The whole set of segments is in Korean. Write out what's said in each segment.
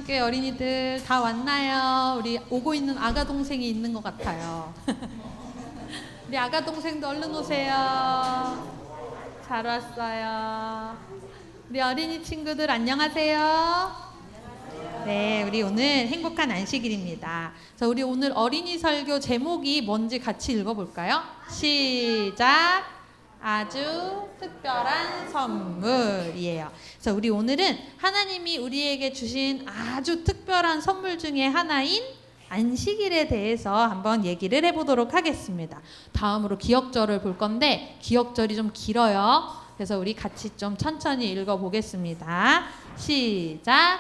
하나님께 어린이들 다 왔나요? 우리 오고 있는 아가 동생이 있는 것 같아요. 우리 아가 동생도 얼른 오세요. 잘 왔어요. 우리 어린이 친구들 안녕하세요. 네, 우리 오늘 행복한 안식일입니다. 그래서 우리 오늘 어린이 설교 제목이 뭔지 같이 읽어볼까요? 시작! 아주 특별한 선물이에요. 그래서 우리 오늘은 하나님이 우리에게 주신 아주 특별한 선물 중에 하나인 안식일에 대해서 한번 얘기를 해보도록 하겠습니다. 다음으로 기억절을 볼 건데 기억절이 좀 길어요. 그래서 우리 같이 좀 천천히 읽어보겠습니다. 시작!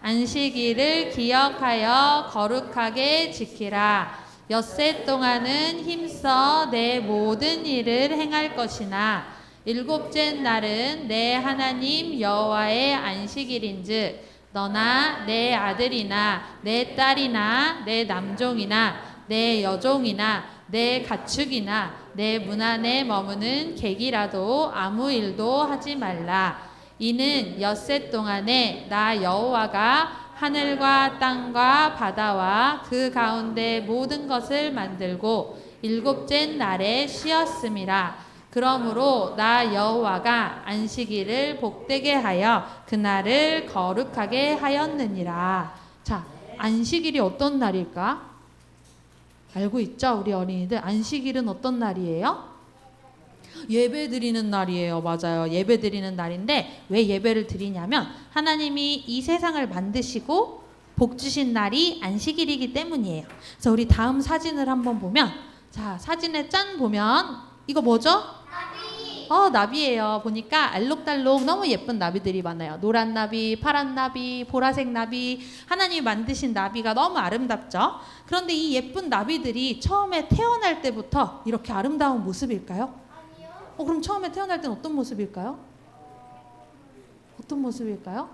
안식일을 기억하여 거룩하게 지키라. 엿새 동안은 힘써 내 모든 일을 행할 것이나 일곱째 날은 내 하나님 여호와의 안식일인즉 너나 내 아들이나 내 딸이나 내 남종이나 내 여종이나 내 가축이나 내 문 안에 머무는 객이라도 아무 일도 하지 말라. 이는 엿새 동안에 나 여호와가 하늘과 땅과 바다와 그 가운데 모든 것을 만들고 일곱째 날에 쉬었음이라. 그러므로 나 여호와가 안식일을 복되게 하여 그날을 거룩하게 하였느니라. 자, 안식일이 어떤 날일까? 알고 있죠? 우리 어린이들 안식일은 어떤 날이에요? 예배 드리는 날이에요. 맞아요. 예배 드리는 날인데 왜 예배를 드리냐면 하나님이 이 세상을 만드시고 복 주신 날이 안식일이기 때문이에요. 그래서 우리 다음 사진을 한번 보면, 자, 사진에 짠 보면 이거 뭐죠? 나비. 나비예요. 보니까 알록달록 너무 예쁜 나비들이 많아요. 노란 나비, 파란 나비, 보라색 나비. 하나님이 만드신 나비가 너무 아름답죠? 그런데 이 예쁜 나비들이 처음에 태어날 때부터 이렇게 아름다운 모습일까요? 그럼 처음에 태어날 땐 어떤 모습일까요? 어떤 모습일까요?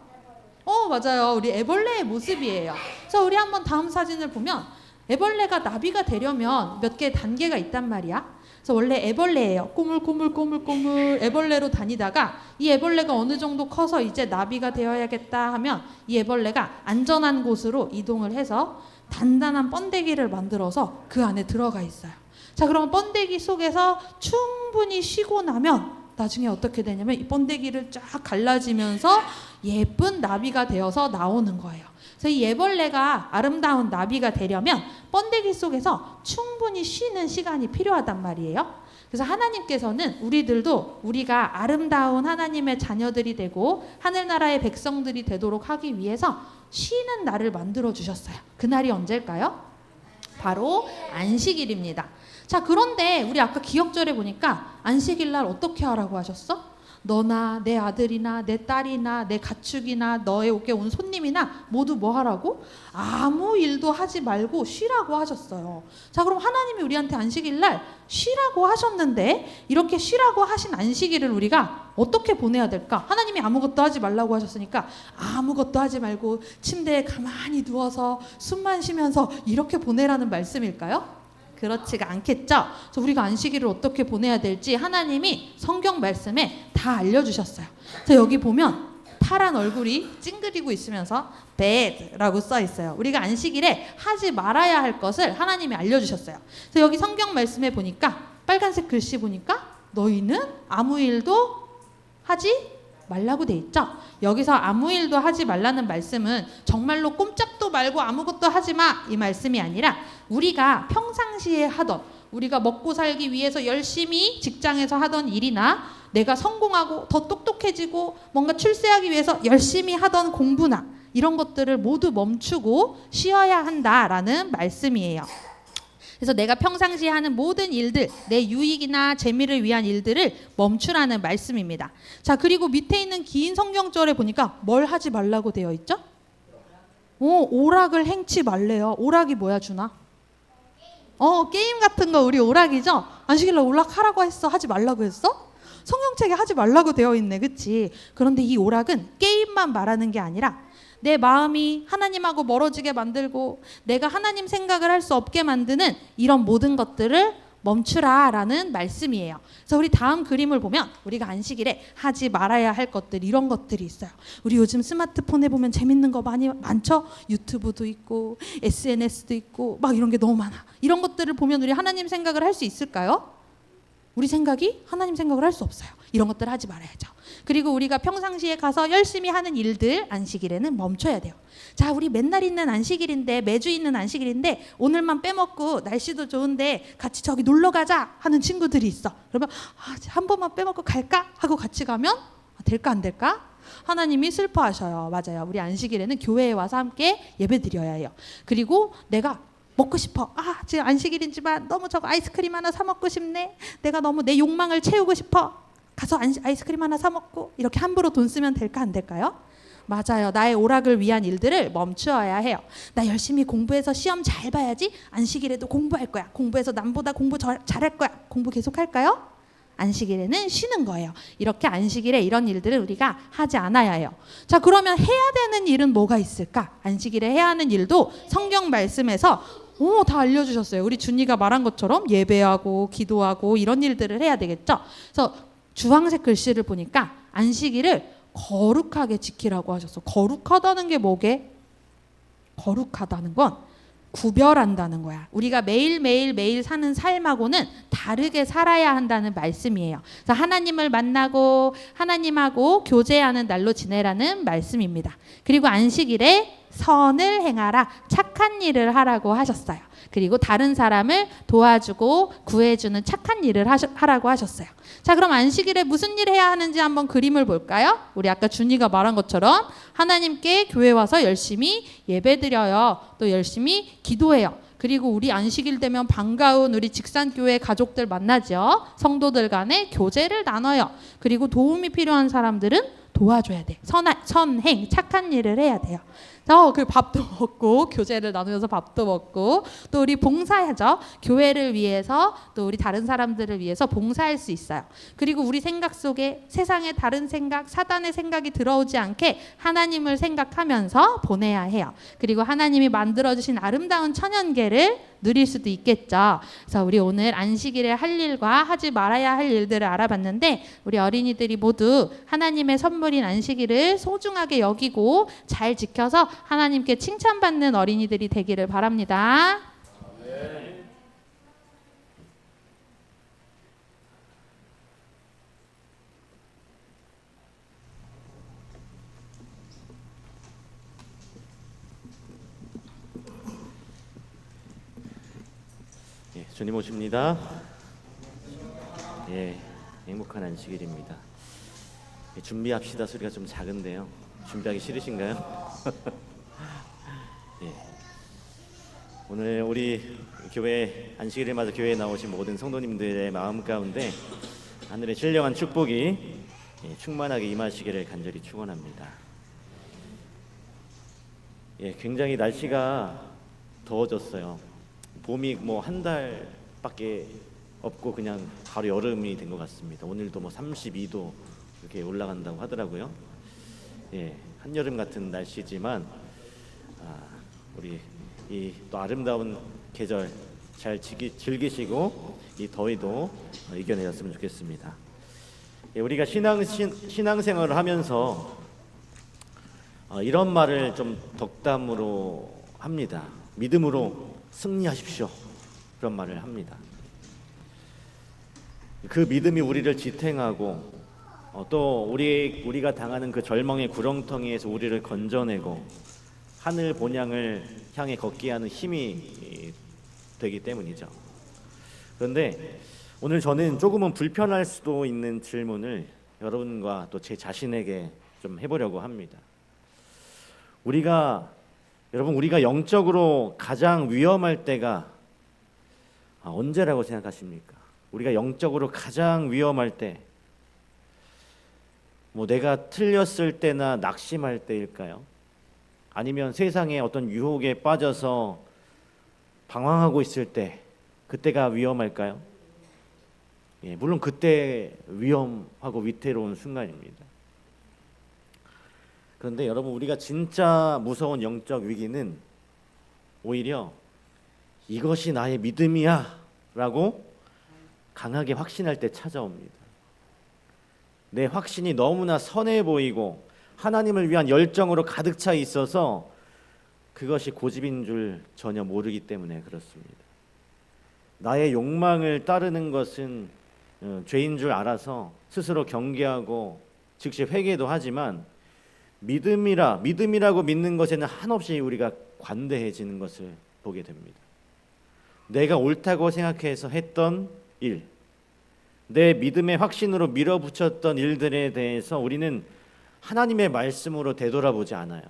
맞아요. 우리 애벌레의 모습이에요. 그래서 우리 한번 다음 사진을 보면 애벌레가 나비가 되려면 몇 개의 단계가 있단 말이야. 그래서 원래 애벌레예요. 꼬물꼬물꼬물꼬물 애벌레로 다니다가 이 애벌레가 어느 정도 커서 이제 나비가 되어야겠다 하면 이 애벌레가 안전한 곳으로 이동을 해서 단단한 번데기를 만들어서 그 안에 들어가 있어요. 자, 그럼 번데기 속에서 충분히 쉬고 나면 나중에 어떻게 되냐면 이 번데기를 쫙 갈라지면서 예쁜 나비가 되어서 나오는 거예요. 그래서 이 애벌레가 아름다운 나비가 되려면 번데기 속에서 충분히 쉬는 시간이 필요하단 말이에요. 그래서 하나님께서는 우리가 아름다운 하나님의 자녀들이 되고 하늘나라의 백성들이 되도록 하기 위해서 쉬는 날을 만들어 주셨어요. 그날이 언제일까요? 바로 안식일입니다. 자, 그런데 우리 아까 기억절에 보니까 안식일 날 어떻게 하라고 하셨어? 너나 내 아들이나 내 딸이나 내 가축이나 너에게 온 손님이나 모두 뭐 하라고? 아무 일도 하지 말고 쉬라고 하셨어요. 자, 그럼 하나님이 우리한테 안식일 날 쉬라고 하셨는데 이렇게 쉬라고 하신 안식일을 우리가 어떻게 보내야 될까? 하나님이 아무것도 하지 말라고 하셨으니까 아무것도 하지 말고 침대에 가만히 누워서 숨만 쉬면서 이렇게 보내라는 말씀일까요? 그렇지가 않겠죠. 그래서 우리가 안식일을 어떻게 보내야 될지 하나님이 성경 말씀에 다 알려주셨어요. 그래서 여기 보면 파란 얼굴이 찡그리고 있으면서 bad라고 써 있어요. 우리가 안식일에 하지 말아야 할 것을 하나님이 알려주셨어요. 그래서 여기 성경 말씀에 보니까 빨간색 글씨 보니까 너희는 아무 일도 하지 말라고 돼 있죠. 여기서 아무 일도 하지 말라는 말씀은 정말로 꼼짝도 말고 아무것도 하지 마 이 말씀이 아니라 우리가 평상시에 하던 우리가 먹고 살기 위해서 열심히 직장에서 하던 일이나 내가 성공하고 더 똑똑해지고 뭔가 출세하기 위해서 열심히 하던 공부나 이런 것들을 모두 멈추고 쉬어야 한다라는 말씀이에요. 그래서 내가 평상시에 하는 모든 일들, 내 유익이나 재미를 위한 일들을 멈추라는 말씀입니다. 자, 그리고 밑에 있는 긴 성경절에 보니까 뭘 하지 말라고 되어 있죠? 오락을 행치 말래요. 오락이 뭐야, 준아? 게임 같은 거 우리 오락이죠? 안식일날 오락하라고 했어? 하지 말라고 했어? 성경책에 하지 말라고 되어 있네, 그치? 그런데 이 오락은 게임만 말하는 게 아니라 내 마음이 하나님하고 멀어지게 만들고 내가 하나님 생각을 할 수 없게 만드는 이런 모든 것들을 멈추라라는 말씀이에요. 그래서 우리 다음 그림을 보면 우리가 안식일에 하지 말아야 할 것들, 이런 것들이 있어요. 우리 요즘 스마트폰에 보면 재밌는 거 많죠? 유튜브도 있고 SNS도 있고 막 이런 게 너무 많아. 이런 것들을 보면 우리 하나님 생각을 할 수 있을까요? 우리 생각이 하나님 생각을 할 수 없어요. 이런 것들 하지 말아야죠. 그리고 우리가 평상시에 가서 열심히 하는 일들 안식일에는 멈춰야 돼요. 자, 우리 맨날 있는 안식일인데, 매주 있는 안식일인데 오늘만 빼먹고 날씨도 좋은데 같이 저기 놀러 가자 하는 친구들이 있어. 그러면 한 번만 빼먹고 갈까? 하고 같이 가면 될까 안 될까? 하나님이 슬퍼하셔요. 맞아요. 우리 안식일에는 교회에 와서 함께 예배드려야 해요. 그리고 내가 먹고 싶어. 지금 안식일이지만 너무 저거 아이스크림 하나 사 먹고 싶네. 내가 너무 내 욕망을 채우고 싶어. 가서 아이스크림 하나 사 먹고. 이렇게 함부로 돈 쓰면 될까 안 될까요? 맞아요. 나의 오락을 위한 일들을 멈추어야 해요. 나 열심히 공부해서 시험 잘 봐야지. 안식일에도 공부할 거야. 공부해서 남보다 공부 잘할 거야. 공부 계속 할까요? 안식일에는 쉬는 거예요. 이렇게 안식일에 이런 일들을 우리가 하지 않아야 해요. 자, 그러면 해야 되는 일은 뭐가 있을까? 안식일에 해야 하는 일도 성경 말씀에서 다 알려주셨어요. 우리 준이가 말한 것처럼 예배하고 기도하고 이런 일들을 해야 되겠죠. 그래서 주황색 글씨를 보니까 안식일을 거룩하게 지키라고 하셨어. 거룩하다는 게 뭐게? 거룩하다는 건 구별한다는 거야. 우리가 매일 사는 삶하고는 다르게 살아야 한다는 말씀이에요. 그래서 하나님을 만나고 하나님하고 교제하는 날로 지내라는 말씀입니다. 그리고 안식일에 선을 행하라, 착한 일을 하라고 하셨어요. 그리고 다른 사람을 도와주고 구해주는 착한 일을 하라고 하셨어요. 자, 그럼 안식일에 무슨 일 해야 하는지 한번 그림을 볼까요? 우리 아까 준이가 말한 것처럼 하나님께 교회 와서 열심히 예배드려요. 또 열심히 기도해요. 그리고 우리 안식일 되면 반가운 우리 직산교회 가족들 만나죠. 성도들 간에 교제를 나눠요. 그리고 도움이 필요한 사람들은 도와줘야 돼. 선행, 착한 일을 해야 돼요. 그 밥도 먹고 교제를 나누면서 밥도 먹고 또 우리 봉사하죠. 교회를 위해서 또 우리 다른 사람들을 위해서 봉사할 수 있어요. 그리고 우리 생각 속에 세상의 다른 생각, 사단의 생각이 들어오지 않게 하나님을 생각하면서 보내야 해요. 그리고 하나님이 만들어주신 아름다운 천연계를 누릴 수도 있겠죠. 그래서 우리 오늘 안식일에 할 일과 하지 말아야 할 일들을 알아봤는데 우리 어린이들이 모두 하나님의 선물인 안식일을 소중하게 여기고 잘 지켜서 하나님께 칭찬받는 어린이들이 되기를 바랍니다. 주님 오십니다. 행복한 안식일입니다. 준비합시다 소리가 좀 작은데요. 준비하기 싫으신가요? 오늘 우리 교회 안식일을 맞아 교회에 나오신 모든 성도님들의 마음 가운데 하늘의 신령한 축복이 충만하게 임하시기를 간절히 축원합니다. 굉장히 날씨가 더워졌어요. 봄이 한 달밖에 없고 그냥 바로 여름이 된 것 같습니다. 오늘도 32도 이렇게 올라간다고 하더라고요. 한여름 같은 날씨지만 우리 이 또 아름다운 계절 잘 즐기시고 이 더위도 이겨내셨으면 좋겠습니다. 우리가 신앙생활을 하면서 이런 말을 좀 덕담으로 합니다. 믿음으로 승리하십시오. 그런 말을 합니다. 그 믿음이 우리를 지탱하고 또 우리가 당하는 그 절망의 구렁텅이에서 우리를 건져내고 하늘 본향을 향해 걷게 하는 힘이 되기 때문이죠. 그런데 오늘 저는 조금은 불편할 수도 있는 질문을 여러분과 또 제 자신에게 좀 해보려고 합니다. 우리가 영적으로 가장 위험할 때가 언제라고 생각하십니까? 우리가 영적으로 가장 위험할 때 내가 틀렸을 때나 낙심할 때일까요? 아니면 세상의 어떤 유혹에 빠져서 방황하고 있을 때 그때가 위험할까요? 물론 그때 위험하고 위태로운 순간입니다. 그런데 여러분, 우리가 진짜 무서운 영적 위기는 오히려 이것이 나의 믿음이야 라고 강하게 확신할 때 찾아옵니다. 내 확신이 너무나 선해 보이고 하나님을 위한 열정으로 가득 차 있어서 그것이 고집인 줄 전혀 모르기 때문에 그렇습니다. 나의 욕망을 따르는 것은 죄인 줄 알아서 스스로 경계하고 즉시 회개도 하지만 믿음이라고 믿는 것에는 한없이 우리가 관대해지는 것을 보게 됩니다. 내가 옳다고 생각해서 했던 일, 내 믿음의 확신으로 밀어붙였던 일들에 대해서 우리는 하나님의 말씀으로 되돌아보지 않아요.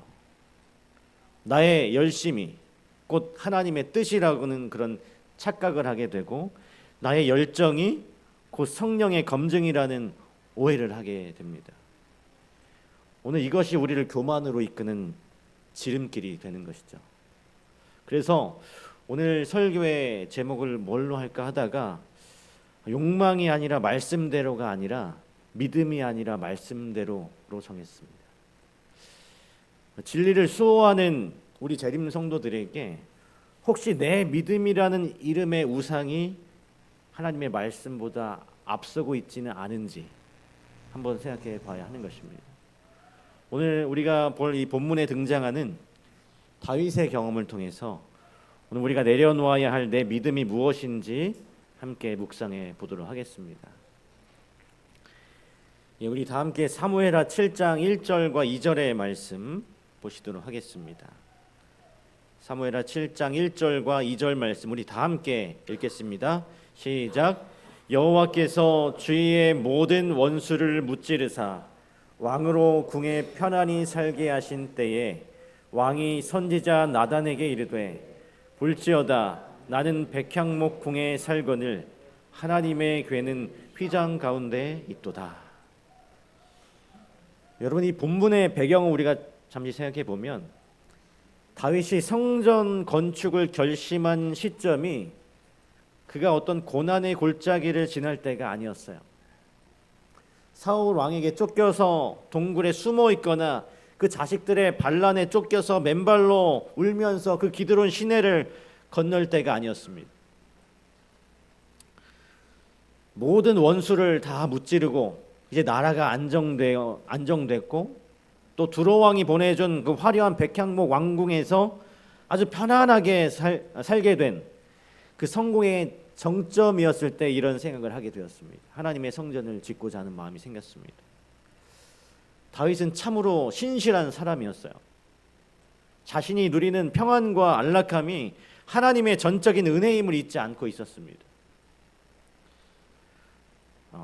나의 열심이 곧 하나님의 뜻이라고는 그런 착각을 하게 되고 나의 열정이 곧 성령의 검증이라는 오해를 하게 됩니다. 오늘 이것이 우리를 교만으로 이끄는 지름길이 되는 것이죠. 그래서 오늘 설교의 제목을 뭘로 할까 하다가 욕망이 아니라 말씀대로가 아니라 믿음이 아니라 말씀대로로 정했습니다. 진리를 수호하는 우리 재림 성도들에게 혹시 내 믿음이라는 이름의 우상이 하나님의 말씀보다 앞서고 있지는 않은지 한번 생각해 봐야 하는 것입니다. 오늘 우리가 볼 이 본문에 등장하는 다윗의 경험을 통해서 오늘 우리가 내려놓아야 할 내 믿음이 무엇인지 함께 묵상해 보도록 하겠습니다. 우리 다 함께 사무엘하 7장 1절과 2절의 말씀 보시도록 하겠습니다. 사무엘하 7장 1절과 2절 말씀 우리 다 함께 읽겠습니다. 시작. 여호와께서 주의 모든 원수를 무찌르사 왕으로 궁에 편안히 살게 하신 때에 왕이 선지자 나단에게 이르되 볼지어다 나는 백향목 궁에 살거늘 하나님의 궤는 휘장 가운데 있도다. 여러분 이 본문의 배경을 우리가 잠시 생각해 보면 다윗이 성전 건축을 결심한 시점이 그가 어떤 고난의 골짜기를 지날 때가 아니었어요. 사울 왕에게 쫓겨서 동굴에 숨어 있거나 그 자식들의 반란에 쫓겨서 맨발로 울면서 그 기드론 시내를 건널 때가 아니었습니다. 모든 원수를 다 무찌르고 이제 나라가 안정됐고 또 두로왕이 보내준 그 화려한 백향목 왕궁에서 아주 편안하게 살게 된 그 성공의 정점이었을 때 이런 생각을 하게 되었습니다. 하나님의 성전을 짓고자 하는 마음이 생겼습니다. 다윗은 참으로 신실한 사람이었어요. 자신이 누리는 평안과 안락함이 하나님의 전적인 은혜임을 잊지 않고 있었습니다.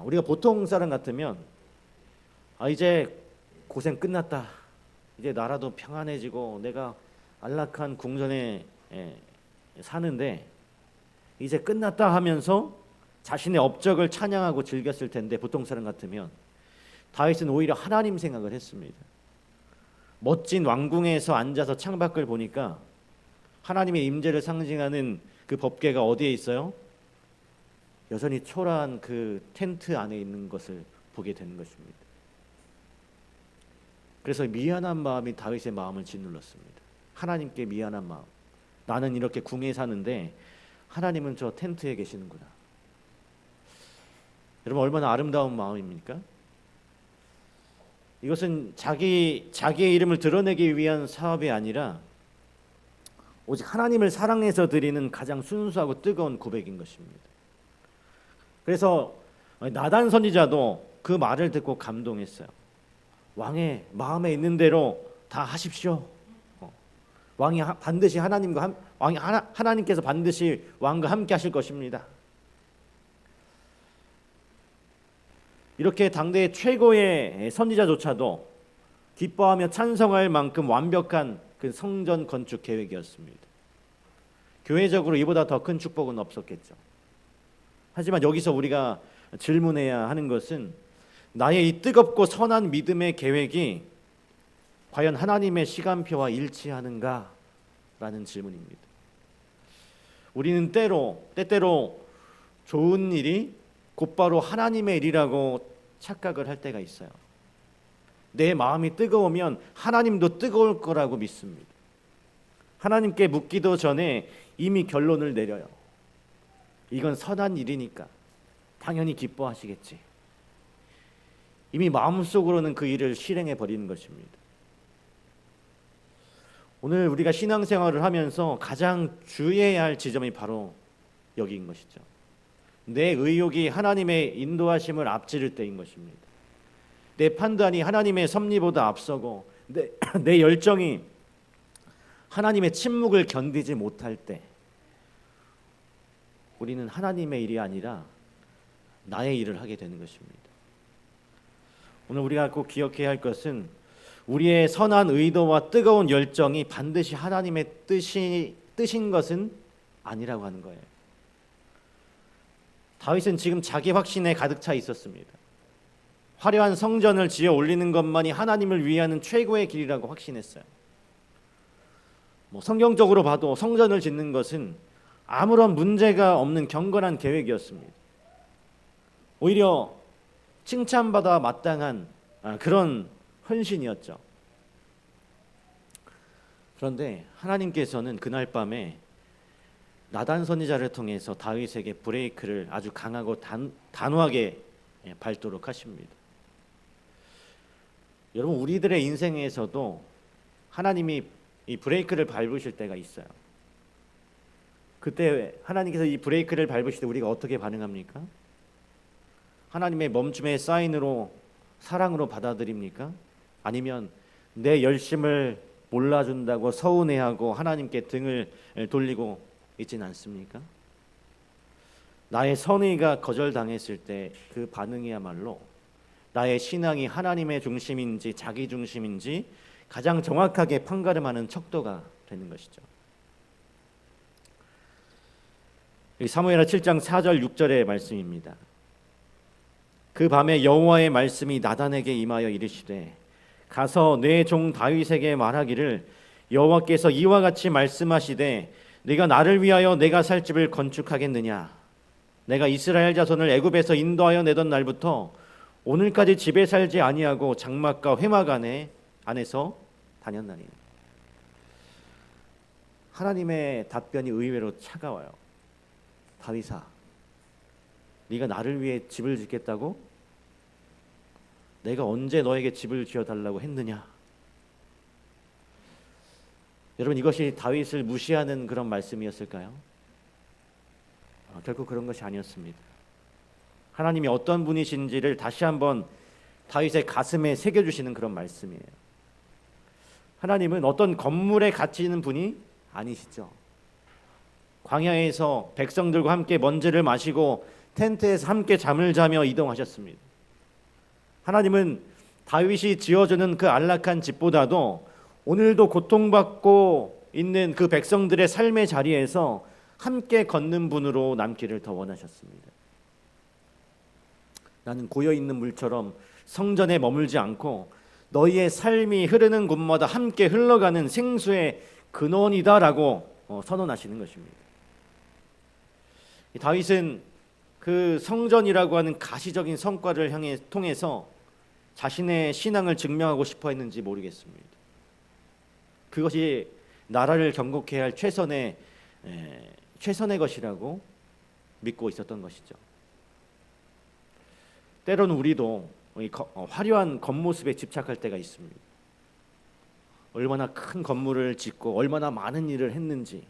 우리가 보통 사람 같으면 이제 고생 끝났다. 이제 나라도 평안해지고 내가 안락한 궁전에 사는데 이제 끝났다 하면서 자신의 업적을 찬양하고 즐겼을 텐데 보통 사람 같으면 다윗은 오히려 하나님 생각을 했습니다. 멋진 왕궁에서 앉아서 창밖을 보니까 하나님의 임재를 상징하는 그 법궤가 어디에 있어요? 여전히 초라한 그 텐트 안에 있는 것을 보게 되는 것입니다. 그래서 미안한 마음이 다윗의 마음을 짓눌렀습니다. 하나님께 미안한 마음. 나는 이렇게 궁에 사는데 하나님은 저 텐트에 계시는구나. 여러분 얼마나 아름다운 마음입니까? 이것은 자기의 이름을 드러내기 위한 사업이 아니라 오직 하나님을 사랑해서 드리는 가장 순수하고 뜨거운 고백인 것입니다. 그래서 나단 선지자도 그 말을 듣고 감동했어요. 왕의 마음에 있는 대로 다 하십시오. 왕이 반드시 하나님께서 반드시 왕과 함께 하실 것입니다. 이렇게 당대의 최고의 선지자조차도 기뻐하며 찬성할 만큼 완벽한 그 성전 건축 계획이었습니다. 교회적으로 이보다 더 큰 축복은 없었겠죠. 하지만 여기서 우리가 질문해야 하는 것은 나의 이 뜨겁고 선한 믿음의 계획이 과연 하나님의 시간표와 일치하는가? 라는 질문입니다. 우리는 때때로 좋은 일이 곧바로 하나님의 일이라고 착각을 할 때가 있어요. 내 마음이 뜨거우면 하나님도 뜨거울 거라고 믿습니다. 하나님께 묻기도 전에 이미 결론을 내려요. 이건 선한 일이니까 당연히 기뻐하시겠지. 이미 마음속으로는 그 일을 실행해 버리는 것입니다. 오늘 우리가 신앙생활을 하면서 가장 주의해야 할 지점이 바로 여기인 것이죠. 내 의욕이 하나님의 인도하심을 앞지를 때인 것입니다. 내 판단이 하나님의 섭리보다 앞서고 내 열정이 하나님의 침묵을 견디지 못할 때 우리는 하나님의 일이 아니라 나의 일을 하게 되는 것입니다. 오늘 우리가 꼭 기억해야 할 것은 우리의 선한 의도와 뜨거운 열정이 반드시 하나님의 뜻인 것은 아니라고 하는 거예요. 다윗은 지금 자기 확신에 가득 차 있었습니다. 화려한 성전을 지어 올리는 것만이 하나님을 위하는 최고의 길이라고 확신했어요. 성경적으로 봐도 성전을 짓는 것은 아무런 문제가 없는 경건한 계획이었습니다. 오히려 칭찬받아 마땅한 그런 헌신이었죠. 그런데 하나님께서는 그날 밤에 나단 선지자를 통해서 다윗에게 브레이크를 아주 강하고 단호하게 밟도록 하십니다. 여러분, 우리들의 인생에서도 하나님이 이 브레이크를 밟으실 때가 있어요. 그때 하나님께서 이 브레이크를 밟으실 때 우리가 어떻게 반응합니까? 하나님의 멈춤의 사인으로 사랑으로 받아들입니까? 아니면 내 열심을 몰라준다고 서운해하고 하나님께 등을 돌리고 있지는 않습니까? 나의 선의가 거절당했을 때 그 반응이야말로 나의 신앙이 하나님의 중심인지 자기 중심인지 가장 정확하게 판가름하는 척도가 되는 것이죠. 사무엘하 7장 4절 6절의 말씀입니다. 그 밤에 여호와의 말씀이 나단에게 임하여 이르시되 가서 내 종 다윗에게 말하기를 여호와께서 이와 같이 말씀하시되 네가 나를 위하여 내가 살 집을 건축하겠느냐? 내가 이스라엘 자손을 애굽에서 인도하여 내던 날부터 오늘까지 집에 살지 아니하고 장막과 회막 안에서 다녔나니. 하나님의 답변이 의외로 차가워요. 다윗아, 네가 나를 위해 집을 짓겠다고? 내가 언제 너에게 집을 지어달라고 했느냐? 여러분, 이것이 다윗을 무시하는 그런 말씀이었을까요? 결코 그런 것이 아니었습니다. 하나님이 어떤 분이신지를 다시 한번 다윗의 가슴에 새겨주시는 그런 말씀이에요. 하나님은 어떤 건물에 갇히는 분이 아니시죠. 광야에서 백성들과 함께 먼지를 마시고 텐트에서 함께 잠을 자며 이동하셨습니다. 하나님은 다윗이 지어주는 그 안락한 집보다도 오늘도 고통받고 있는 그 백성들의 삶의 자리에서 함께 걷는 분으로 남기를 더 원하셨습니다. 나는 고여있는 물처럼 성전에 머물지 않고 너희의 삶이 흐르는 곳마다 함께 흘러가는 생수의 근원이다라고 선언하시는 것입니다. 다윗은 그 성전이라고 하는 가시적인 성과를 통해서 자신의 신앙을 증명하고 싶어 했는지 모르겠습니다. 그것이 나라를 경고케 할 최선의 것이라고 믿고 있었던 것이죠. 때로는 우리도 화려한 겉모습에 집착할 때가 있습니다. 얼마나 큰 건물을 짓고 얼마나 많은 일을 했는지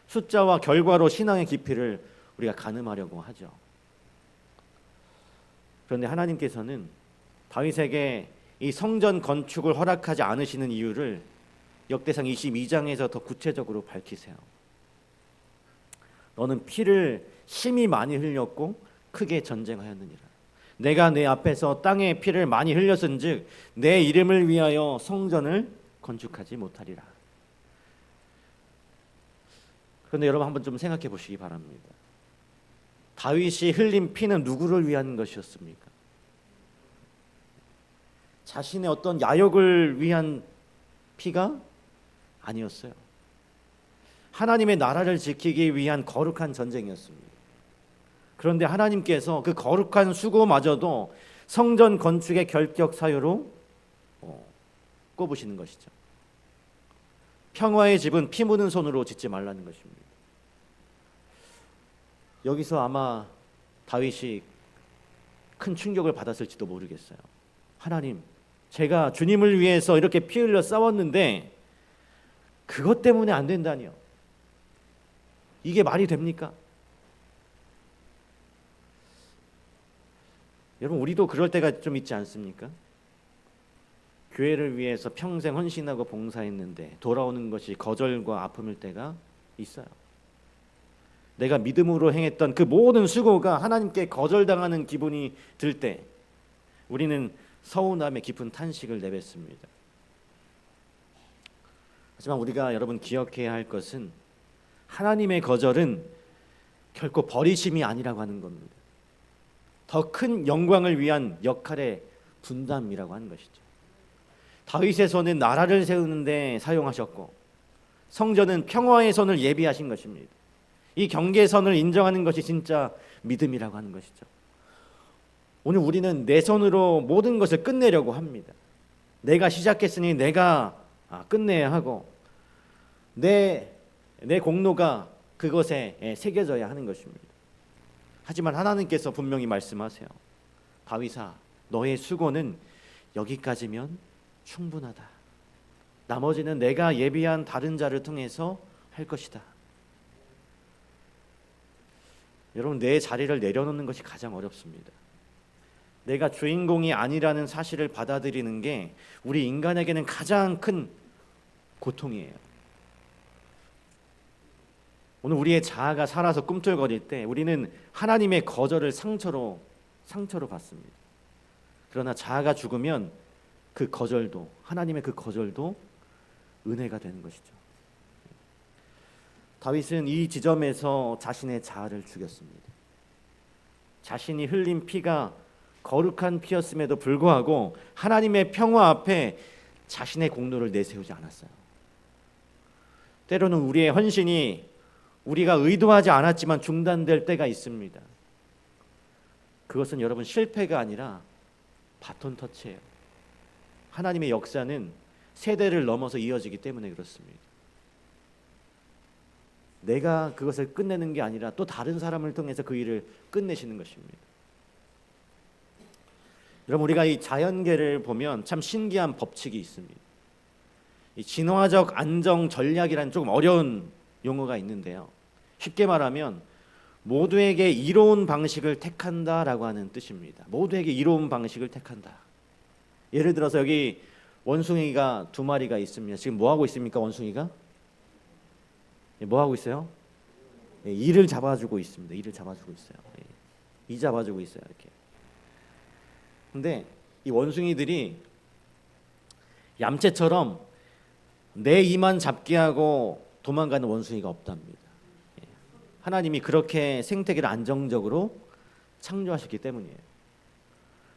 숫자와 결과로 신앙의 깊이를 우리가 가늠하려고 하죠. 그런데 하나님께서는 다윗에게 이 성전 건축을 허락하지 않으시는 이유를 역대상 22장에서 더 구체적으로 밝히세요. 너는 피를 심히 많이 흘렸고 크게 전쟁하였느니라. 내가 내 앞에서 땅에 피를 많이 흘렸은즉 내 이름을 위하여 성전을 건축하지 못하리라. 그런데 여러분 한번 좀 생각해 보시기 바랍니다. 다윗이 흘린 피는 누구를 위한 것이었습니까? 자신의 어떤 야욕을 위한 피가 아니었어요. 하나님의 나라를 지키기 위한 거룩한 전쟁이었습니다. 그런데 하나님께서 그 거룩한 수고마저도 성전 건축의 결격 사유로 꼽으시는 것이죠. 평화의 집은 피 묻은 손으로 짓지 말라는 것입니다. 여기서 아마 다윗이 큰 충격을 받았을지도 모르겠어요. 하나님, 제가 주님을 위해서 이렇게 피 흘려 싸웠는데 그것 때문에 안 된다니요. 이게 말이 됩니까? 여러분, 우리도 그럴 때가 좀 있지 않습니까? 교회를 위해서 평생 헌신하고 봉사했는데 돌아오는 것이 거절과 아픔일 때가 있어요. 내가 믿음으로 행했던 그 모든 수고가 하나님께 거절당하는 기분이 들 때 우리는 서운함에 깊은 탄식을 내뱉습니다. 하지만 우리가 여러분 기억해야 할 것은 하나님의 거절은 결코 버리심이 아니라고 하는 겁니다. 더 큰 영광을 위한 역할의 분담이라고 하는 것이죠. 다윗의 손은 나라를 세우는데 사용하셨고 성전은 평화의 손을 예비하신 것입니다. 이 경계선을 인정하는 것이 진짜 믿음이라고 하는 것이죠. 오늘 우리는 내 손으로 모든 것을 끝내려고 합니다. 내가 시작했으니 내가 끝내야 하고 내 공로가 그것에 새겨져야 하는 것입니다. 하지만 하나님께서 분명히 말씀하세요. 다윗아, 너의 수고는 여기까지면 충분하다. 나머지는 내가 예비한 다른 자를 통해서 할 것이다. 여러분, 내 자리를 내려놓는 것이 가장 어렵습니다. 내가 주인공이 아니라는 사실을 받아들이는 게 우리 인간에게는 가장 큰 고통이에요. 오늘 우리의 자아가 살아서 꿈틀거릴 때 우리는 하나님의 거절을 상처로 받습니다. 그러나 자아가 죽으면 그 거절도, 하나님의 그 거절도 은혜가 되는 것이죠. 다윗은 이 지점에서 자신의 자아를 죽였습니다. 자신이 흘린 피가 거룩한 피였음에도 불구하고 하나님의 평화 앞에 자신의 공로를 내세우지 않았어요. 때로는 우리의 헌신이 우리가 의도하지 않았지만 중단될 때가 있습니다. 그것은 여러분 실패가 아니라 바톤 터치예요. 하나님의 역사는 세대를 넘어서 이어지기 때문에 그렇습니다. 내가 그것을 끝내는 게 아니라 또 다른 사람을 통해서 그 일을 끝내시는 것입니다. 여러분, 우리가 이 자연계를 보면 참 신기한 법칙이 있습니다. 이 진화적 안정 전략이라는 조금 어려운 용어가 있는데요. 쉽게 말하면 모두에게 이로운 방식을 택한다라고 하는 뜻입니다. 모두에게 이로운 방식을 택한다. 예를 들어서 여기 원숭이가 2마리가 있습니다. 지금 뭐 하고 있습니까? 원숭이가 뭐 하고 있어요? 이를 잡아주고 있습니다. 이를 잡아주고 있어요. 이 잡아주고 있어요. 이렇게. 근데 이 원숭이들이 얌체처럼 내 이만 잡게 하고 도망가는 원숭이가 없답니다. 하나님이 그렇게 생태계를 안정적으로 창조하셨기 때문이에요.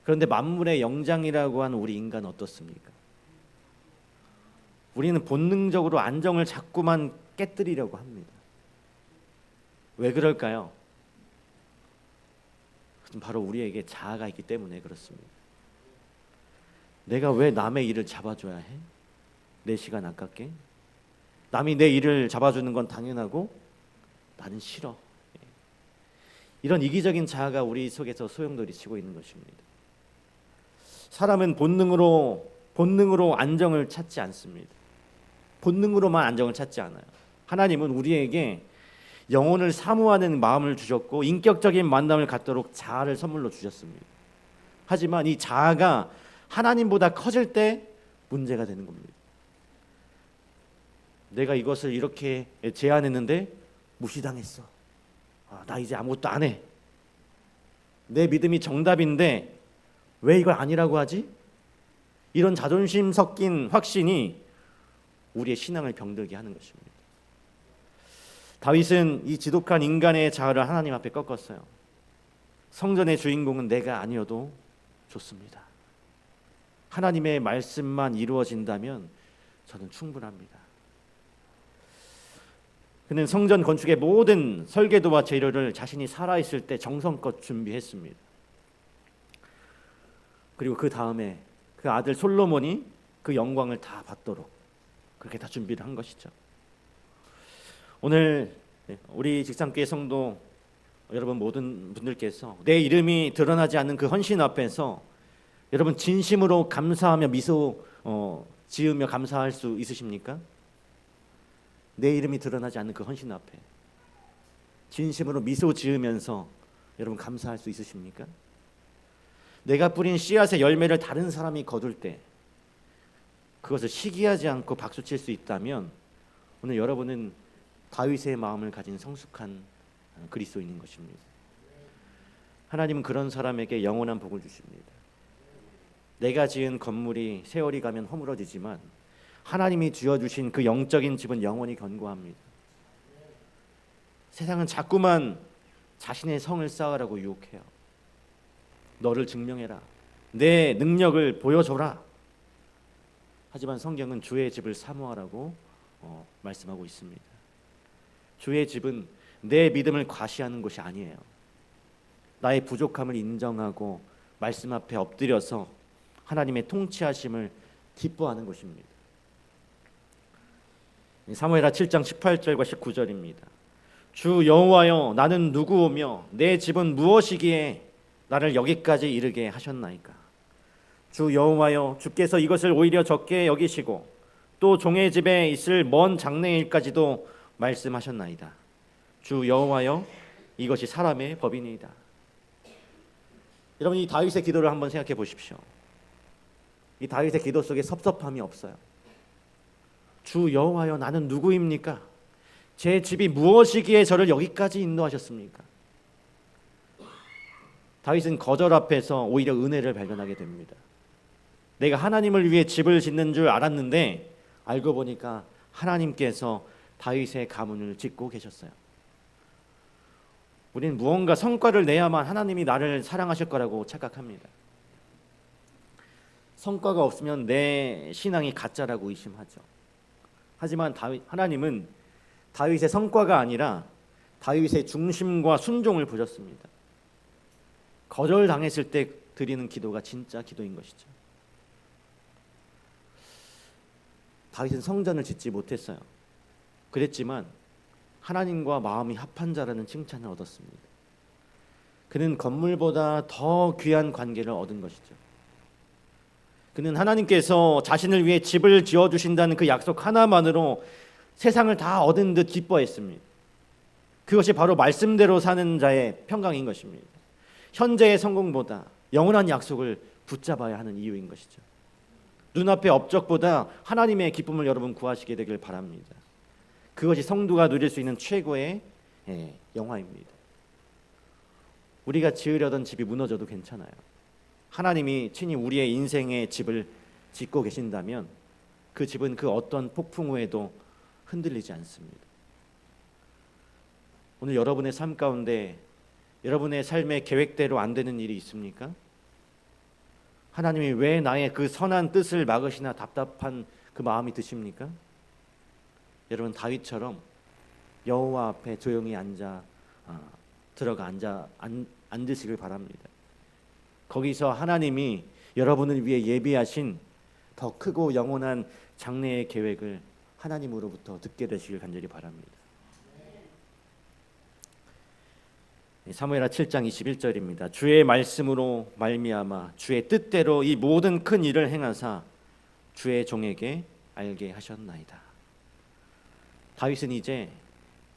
그런데 만물의 영장이라고 하는 우리 인간은 어떻습니까? 우리는 본능적으로 안정을 자꾸만 깨뜨리려고 합니다. 왜 그럴까요? 바로 우리에게 자아가 있기 때문에 그렇습니다. 내가 왜 남의 일을 잡아줘야 해? 내 시간 아깝게? 남이 내 일을 잡아주는 건 당연하고 나는 싫어. 이런 이기적인 자아가 우리 속에서 소용돌이 치고 있는 것입니다. 사람은 본능으로 안정을 찾지 않습니다. 본능으로만 안정을 찾지 않아요. 하나님은 우리에게 영혼을 사모하는 마음을 주셨고 인격적인 만남을 갖도록 자아를 선물로 주셨습니다. 하지만 이 자아가 하나님보다 커질 때 문제가 되는 겁니다. 내가 이것을 이렇게 제안했는데 무시당했어. 나 이제 아무것도 안 해. 내 믿음이 정답인데 왜 이걸 아니라고 하지? 이런 자존심 섞인 확신이 우리의 신앙을 병들게 하는 것입니다. 다윗은 이 지독한 인간의 자아를 하나님 앞에 꺾었어요. 성전의 주인공은 내가 아니어도 좋습니다. 하나님의 말씀만 이루어진다면 저는 충분합니다. 그는 성전 건축의 모든 설계도와 재료를 자신이 살아있을 때 정성껏 준비했습니다. 그리고 그 다음에 그 아들 솔로몬이 그 영광을 다 받도록 그렇게 다 준비를 한 것이죠. 오늘 우리 직산교회 성도 여러분 모든 분들께서 내 이름이 드러나지 않는 그 헌신 앞에서 여러분 진심으로 감사하며 미소 지으며 감사할 수 있으십니까? 내 이름이 드러나지 않는 그 헌신 앞에 진심으로 미소 지으면서 여러분 감사할 수 있으십니까? 내가 뿌린 씨앗의 열매를 다른 사람이 거둘 때 그것을 시기하지 않고 박수칠 수 있다면 오늘 여러분은 다윗의 마음을 가진 성숙한 그리스도인인 것입니다. 하나님은 그런 사람에게 영원한 복을 주십니다. 내가 지은 건물이 세월이 가면 허물어지지만 하나님이 지어주신 그 영적인 집은 영원히 견고합니다. 세상은 자꾸만 자신의 성을 쌓으라고 유혹해요. 너를 증명해라. 내 능력을 보여줘라. 하지만 성경은 주의 집을 사모하라고 말씀하고 있습니다. 주의 집은 내 믿음을 과시하는 것이 아니에요. 나의 부족함을 인정하고 말씀 앞에 엎드려서 하나님의 통치하심을 기뻐하는 것입니다. 사무엘하 7장 18절과 19절입니다. 주 여호와여 나는 누구오며 내 집은 무엇이기에 나를 여기까지 이르게 하셨나이까. 주 여호와여 주께서 이것을 오히려 적게 여기시고 또 종의 집에 있을 먼 장래일까지도 말씀하셨나이다. 주 여호와여 이것이 사람의 법이니이다. 여러분 이 다윗의 기도를 한번 생각해 보십시오. 이 다윗의 기도 속에 섭섭함이 없어요. 주 여호와여 나는 누구입니까? 제 집이 무엇이기에 저를 여기까지 인도하셨습니까? 다윗은 거절 앞에서 오히려 은혜를 발견하게 됩니다. 내가 하나님을 위해 집을 짓는 줄 알았는데 알고 보니까 하나님께서 다윗의 가문을 짓고 계셨어요. 우리는 무언가 성과를 내야만 하나님이 나를 사랑하실 거라고 착각합니다. 성과가 없으면 내 신앙이 가짜라고 의심하죠. 하지만 하나님은 다윗의 성과가 아니라 다윗의 중심과 순종을 보셨습니다. 거절당했을 때 드리는 기도가 진짜 기도인 것이죠. 다윗은 성전을 짓지 못했어요. 그랬지만 하나님과 마음이 합한 자라는 칭찬을 얻었습니다. 그는 건물보다 더 귀한 관계를 얻은 것이죠. 그는 하나님께서 자신을 위해 집을 지어주신다는 그 약속 하나만으로 세상을 다 얻은 듯 기뻐했습니다. 그것이 바로 말씀대로 사는 자의 평강인 것입니다. 현재의 성공보다 영원한 약속을 붙잡아야 하는 이유인 것이죠. 눈앞의 업적보다 하나님의 기쁨을 여러분 구하시게 되길 바랍니다. 그것이 성도가 누릴 수 있는 최고의 영화입니다. 우리가 지으려던 집이 무너져도 괜찮아요. 하나님이 친히 우리의 인생의 집을 짓고 계신다면 그 집은 그 어떤 폭풍 후에도 흔들리지 않습니다. 오늘 여러분의 삶 가운데 여러분의 삶의 계획대로 안 되는 일이 있습니까? 하나님이 왜 나의 그 선한 뜻을 막으시나 답답한 그 마음이 드십니까? 여러분 다윗처럼 여호와 앞에 조용히 앉으시길 바랍니다. 거기서 하나님이 여러분을 위해 예비하신 더 크고 영원한 장래의 계획을 하나님으로부터 듣게 되시길 간절히 바랍니다. 사무엘하 7장 21절입니다. 주의 말씀으로 말미암아 주의 뜻대로 이 모든 큰 일을 행하사 주의 종에게 알게 하셨나이다. 다윗은 이제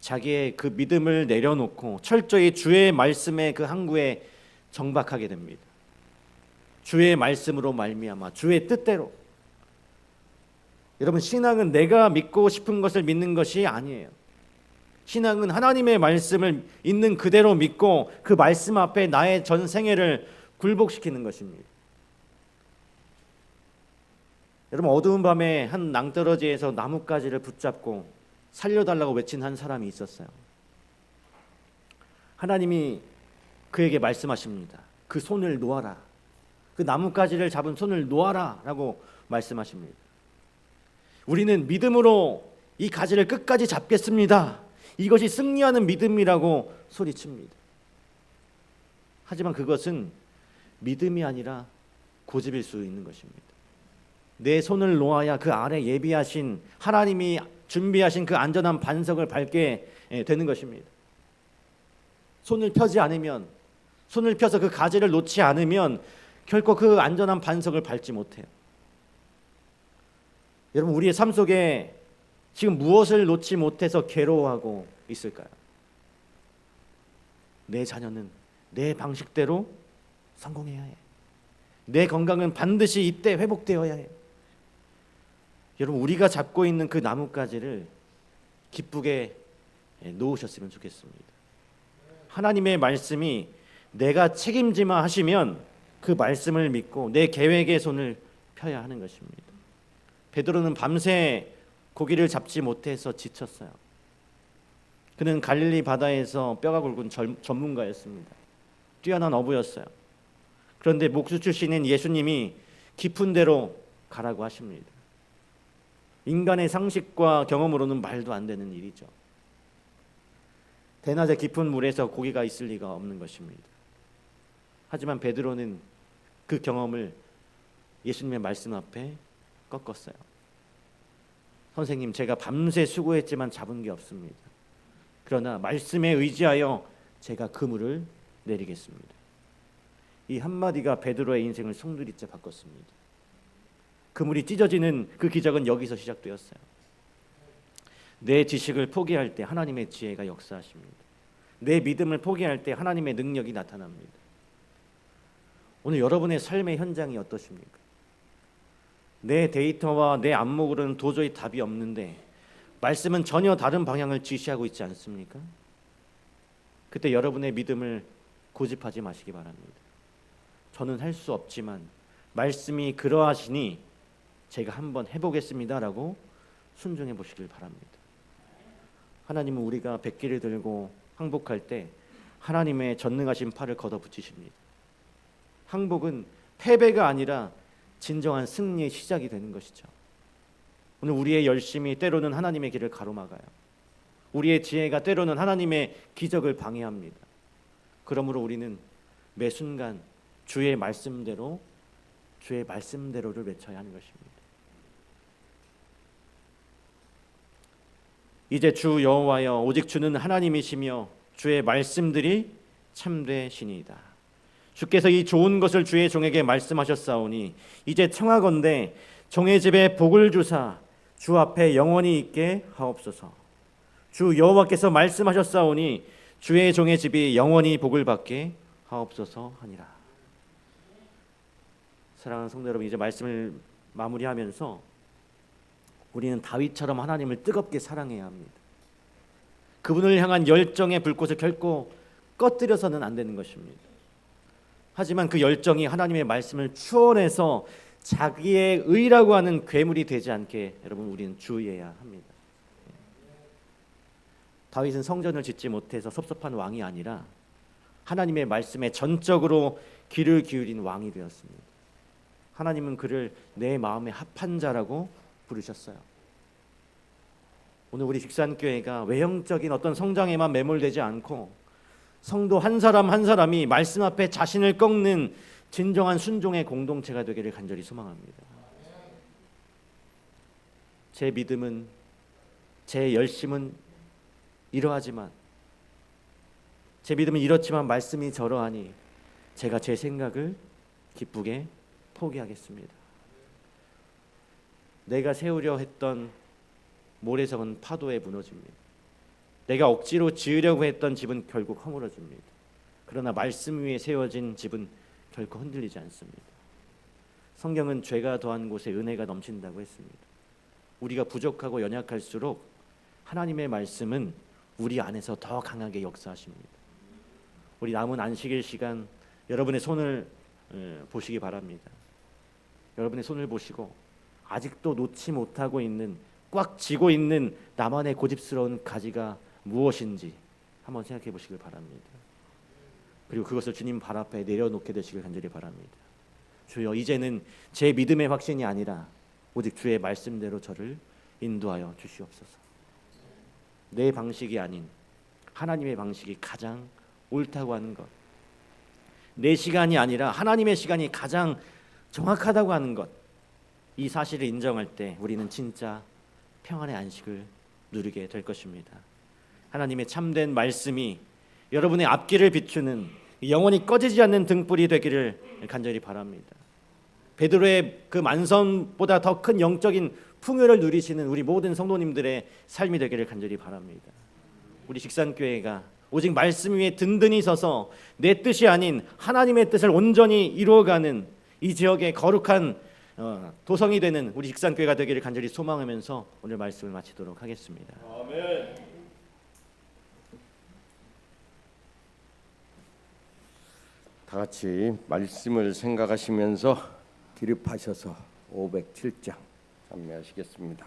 자기의 그 믿음을 내려놓고 철저히 주의 말씀의 그 항구에 정박하게 됩니다. 주의 말씀으로 말미암아 주의 뜻대로. 여러분 신앙은 내가 믿고 싶은 것을 믿는 것이 아니에요. 신앙은 하나님의 말씀을 있는 그대로 믿고 그 말씀 앞에 나의 전 생애를 굴복시키는 것입니다. 여러분 어두운 밤에 한 낭떠러지에서 나뭇가지를 붙잡고 살려달라고 외친 한 사람이 있었어요. 하나님이 그에게 말씀하십니다. 그 손을 놓아라. 그 나뭇가지를 잡은 손을 놓아라 라고 말씀하십니다. 우리는 믿음으로 이 가지를 끝까지 잡겠습니다. 이것이 승리하는 믿음이라고 소리칩니다. 하지만 그것은 믿음이 아니라 고집일 수 있는 것입니다. 내 손을 놓아야 그 아래 예비하신 하나님이 준비하신 그 안전한 반석을 밟게 되는 것입니다. 손을 펴지 않으면, 손을 펴서 그 가지를 놓지 않으면 결코 그 안전한 반석을 밟지 못해요. 여러분, 우리의 삶 속에 지금 무엇을 놓지 못해서 괴로워하고 있을까요? 내 자녀는 내 방식대로 성공해야 해. 내 건강은 반드시 이때 회복되어야 해. 여러분, 우리가 잡고 있는 그 나뭇가지를 기쁘게 놓으셨으면 좋겠습니다. 하나님의 말씀이 내가 책임지마 하시면 그 말씀을 믿고 내 계획에 손을 펴야 하는 것입니다. 베드로는 밤새 고기를 잡지 못해서 지쳤어요. 그는 갈릴리 바다에서 뼈가 굵은 전문가였습니다. 뛰어난 어부였어요. 그런데 목수 출신인 예수님이 깊은 데로 가라고 하십니다. 인간의 상식과 경험으로는 말도 안 되는 일이죠. 대낮에 깊은 물에서 고기가 있을 리가 없는 것입니다. 하지만 베드로는 그 경험을 예수님의 말씀 앞에 꺾었어요. 선생님, 제가 밤새 수고했지만 잡은 게 없습니다. 그러나 말씀에 의지하여 제가 그물을 내리겠습니다. 이 한마디가 베드로의 인생을 송두리째 바꿨습니다. 그물이 찢어지는 그 기적은 여기서 시작되었어요. 내 지식을 포기할 때 하나님의 지혜가 역사하십니다. 내 믿음을 포기할 때 하나님의 능력이 나타납니다. 오늘 여러분의 삶의 현장이 어떠십니까? 내 데이터와 내 안목으로는 도저히 답이 없는데 말씀은 전혀 다른 방향을 지시하고 있지 않습니까? 그때 여러분의 믿음을 고집하지 마시기 바랍니다. 저는 할 수 없지만 말씀이 그러하시니 제가 한번 해보겠습니다라고 순종해 보시길 바랍니다. 하나님은 우리가 백기를 들고 항복할 때 하나님의 전능하신 팔을 걷어붙이십니다. 항복은 패배가 아니라 진정한 승리의 시작이 되는 것이죠. 오늘 우리의 열심이 때로는 하나님의 길을 가로막아요. 우리의 지혜가 때로는 하나님의 기적을 방해합니다. 그러므로 우리는 매 순간 주의 말씀대로를 외쳐야 하는 것입니다. 이제 주 여호와여, 오직 주는 하나님이시며 주의 말씀들이 참되시니이다. 주께서 이 좋은 것을 주의 종에게 말씀하셨사오니 이제 청하건대 종의 집에 복을 주사 주 앞에 영원히 있게 하옵소서. 주 여호와께서 말씀하셨사오니 주의 종의 집이 영원히 복을 받게 하옵소서 하니라. 사랑하는 성도 여러분, 이제 말씀을 마무리하면서 우리는 다윗처럼 하나님을 뜨겁게 사랑해야 합니다. 그분을 향한 열정의 불꽃을 결코 꺼뜨려서는 안 되는 것입니다. 하지만 그 열정이 하나님의 말씀을 추월해서 자기의 의라고 하는 괴물이 되지 않게 여러분, 우리는 주의해야 합니다. 다윗은 성전을 짓지 못해서 섭섭한 왕이 아니라 하나님의 말씀에 전적으로 귀를 기울인 왕이 되었습니다. 하나님은 그를 내 마음에 합한 자라고 부르셨어요. 오늘 우리 직산교회가 외형적인 어떤 성장에만 매몰되지 않고 성도 한 사람 한 사람이 말씀 앞에 자신을 꺾는 진정한 순종의 공동체가 되기를 간절히 소망합니다. 제 믿음은, 제 열심은 이러하지만, 제 믿음은 이렇지만 말씀이 저러하니 제가 제 생각을 기쁘게 포기하겠습니다. 내가 세우려 했던 모래성은 파도에 무너집니다. 내가 억지로 지으려고 했던 집은 결국 허물어집니다. 그러나 말씀 위에 세워진 집은 결코 흔들리지 않습니다. 성경은 죄가 더한 곳에 은혜가 넘친다고 했습니다. 우리가 부족하고 연약할수록 하나님의 말씀은 우리 안에서 더 강하게 역사하십니다. 우리 남은 안식일 시간 여러분의 손을 보시기 바랍니다. 여러분의 손을 보시고 아직도 놓지 못하고 있는, 꽉 쥐고 있는 나만의 고집스러운 가지가 무엇인지 한번 생각해 보시길 바랍니다. 그리고 그것을 주님 발 앞에 내려놓게 되시길 간절히 바랍니다. 주여, 이제는 제 믿음의 확신이 아니라 오직 주의 말씀대로 저를 인도하여 주시옵소서. 내 방식이 아닌 하나님의 방식이 가장 옳다고 하는 것, 내 시간이 아니라 하나님의 시간이 가장 정확하다고 하는 것, 이 사실을 인정할 때 우리는 진짜 평안의 안식을 누리게 될 것입니다. 하나님의 참된 말씀이 여러분의 앞길을 비추는 영원히 꺼지지 않는 등불이 되기를 간절히 바랍니다. 베드로의 그 만선보다 더 큰 영적인 풍요를 누리시는 우리 모든 성도님들의 삶이 되기를 간절히 바랍니다. 우리 직산교회가 오직 말씀 위에 든든히 서서 내 뜻이 아닌 하나님의 뜻을 온전히 이루어가는 이 지역의 거룩한 도성이 되는 우리 직산교회가 되기를 간절히 소망하면서 오늘 말씀을 마치도록 하겠습니다. 아멘. 다 같이 말씀을 생각하시면서 기립하셔서 507장 찬미하시겠습니다.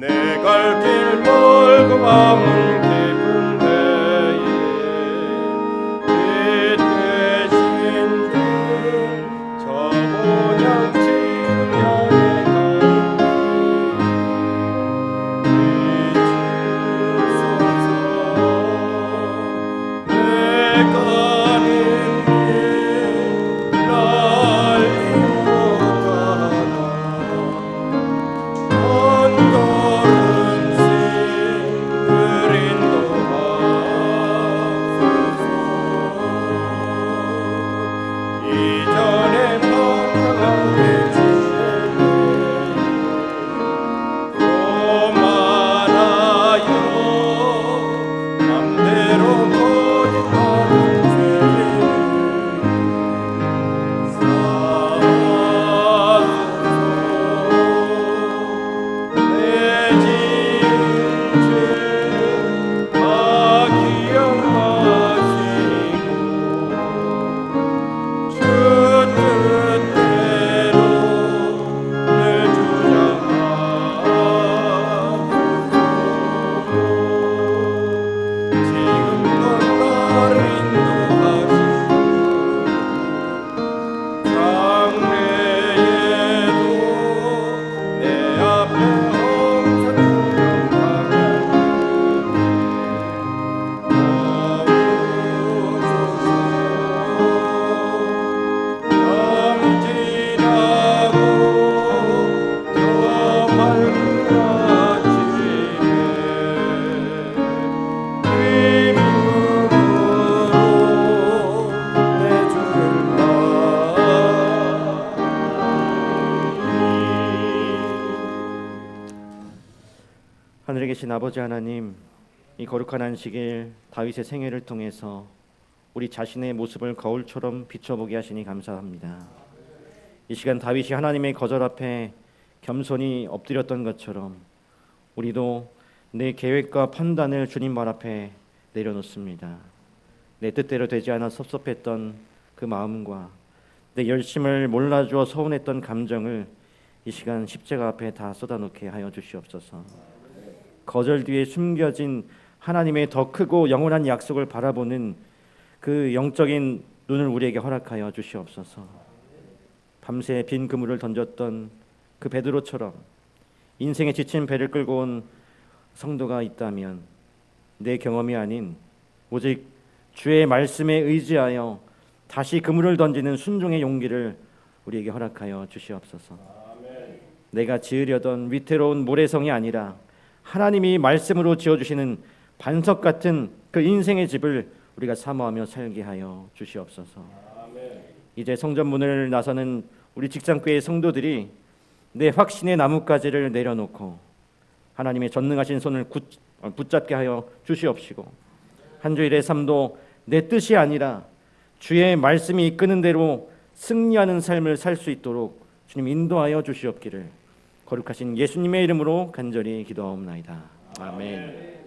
내 갈 길 멀고 밤은 깊은 데에 이 대신 저 모양 지금 향해 가는 길 내 가는 길 날리고 가나 하늘에 계신 아버지 하나님, 이 거룩한 안식일 다윗의 생애를 통해서 우리 자신의 모습을 거울처럼 비춰보게 하시니 감사합니다. 이 시간 다윗이 하나님의 거절 앞에 겸손히 엎드렸던 것처럼 우리도 내 계획과 판단을 주님 발 앞에 내려놓습니다. 내 뜻대로 되지 않아 섭섭했던 그 마음과 내 열심을 몰라주어 서운했던 감정을 이 시간 십자가 앞에 다 쏟아놓게 하여 주시옵소서. 거절 뒤에 숨겨진 하나님의 더 크고 영원한 약속을 바라보는 그 영적인 눈을 우리에게 허락하여 주시옵소서. 밤새 빈 그물을 던졌던 그 베드로처럼 인생에 지친 배를 끌고 온 성도가 있다면 내 경험이 아닌 오직 주의 말씀에 의지하여 다시 그물을 던지는 순종의 용기를 우리에게 허락하여 주시옵소서. 내가 지으려던 위태로운 모래성이 아니라 하나님이 말씀으로 지어주시는 반석 같은 그 인생의 집을 우리가 사모하며 살게 하여 주시옵소서. 이제 성전문을 나서는 우리 직장교회 성도들이 내 확신의 나뭇가지를 내려놓고 하나님의 전능하신 손을 붙잡게 하여 주시옵시고, 한 주일의 삶도 내 뜻이 아니라 주의 말씀이 이끄는 대로 승리하는 삶을 살 수 있도록 주님 인도하여 주시옵기를 거룩하신 예수님의 이름으로 간절히 기도하옵나이다. 아멘.